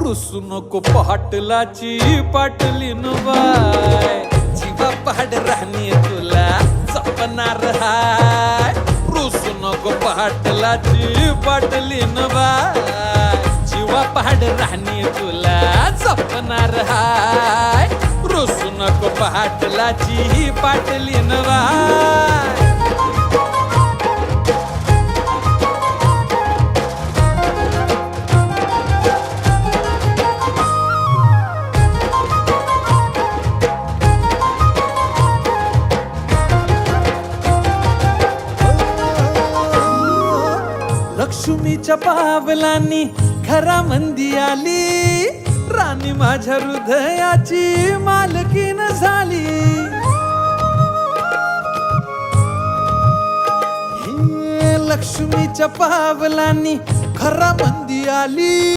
रुसू नको पाटलाची पाटलीन बाय, जीवा पाड राहणी तुला जपणार हाय. रुसू नको पाटलाची पाटलीन बाय, जीवा पाड राहणी तुला जपणार हाय. रुसू नको पाटलाची पाटलीन बाय. लक्ष्मीच्या पावलांनी घरामंदी आली, राणी माझ्या हृदयाची मालकीन झाली. लक्ष्मीच्या पावलांनी घरामंदी आली.